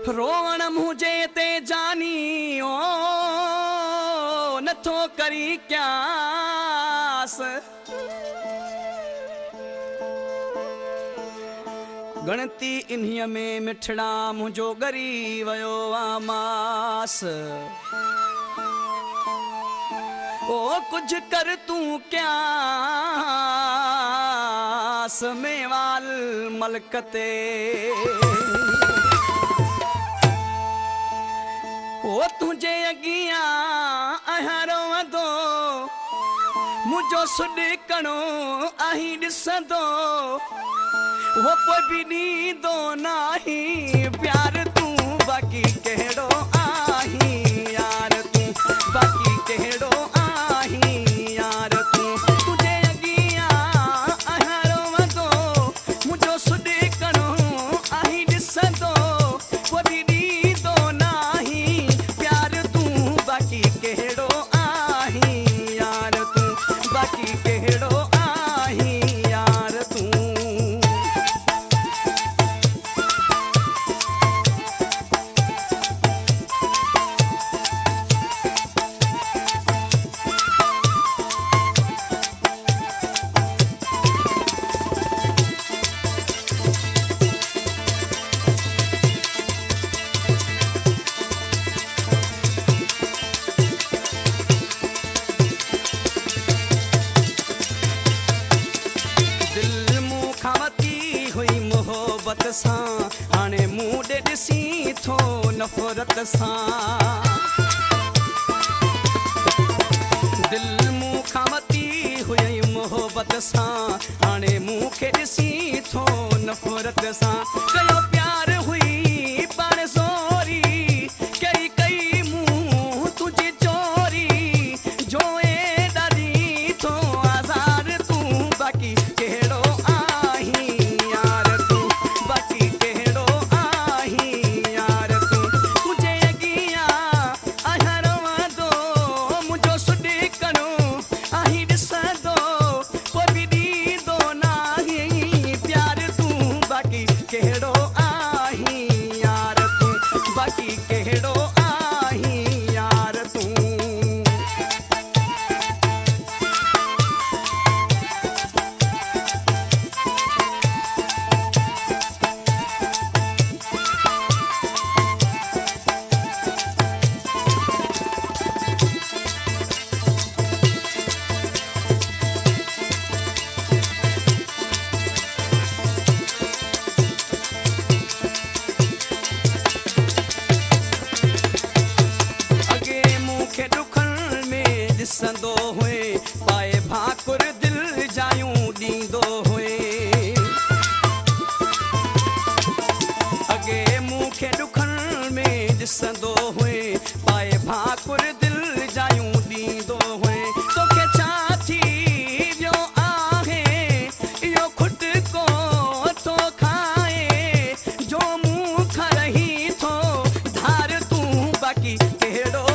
रोवण मुझे ते जानी ओ नथो करी क्यास गणती इन्हीअ में मिठड़ा मुझो गरी वयो आमास ओ कुछ कर तू क्या मेवाल मलकते ओ तुझे अगिया अहरो दो मुझो सुॾकणो आही ॾिसंदो वो कोई भी दो नाही प्यार तू बाकी कहिड़ो आही यार तू बाकी कहिड़ो आही यार तू तुझे अगिया अहरो वदो मुझो सुॾकणो आही ॾिसंदो कोई भी दो नाही प्यार तू बाकी कहिड़ो आही यार तू बाकी कहिड़ो आही यार तू सां हाणे मूं ॾे ॾिसी थो नफ़रत सां दिलि मूंखां वती हुई मोहबत सां हाणे मूंखे ॾिसी थो नफ़रत सां कयो प्यार हुई पाण सोरी कई कई मूं तुंहिंजी चोरी जो ॾाढी थो आज़ार तूं बाक़ी कहिड़ो कहिड़ो आही यार तू बाकी कहिड़ो आही यार तू ॾिसंदो हुए पाए भाकुर दिलि जायूं ॾींदो हुए अॻे मूंखे ॾुखनि में ॾिसंदो हुए पाए भाकुर दिलि जायूं ॾींदो हुए तोखे छा थी वियो आहे इहो खुटको थो खाए जो मूं खां रही थो धार तूं बाक़ी कहिड़ो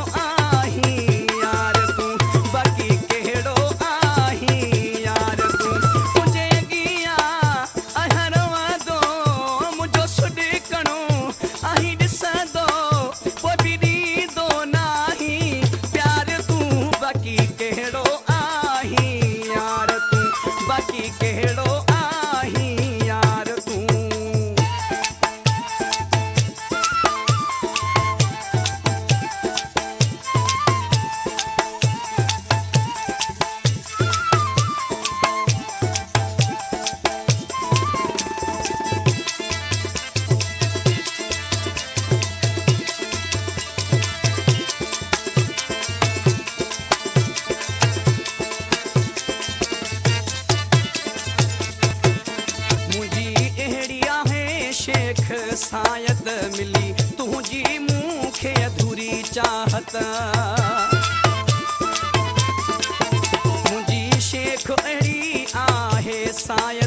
सायद मिली तुझी मूंखे अधूरी चाहत मुंहिंजी शेख अहिड़ी आहे सायद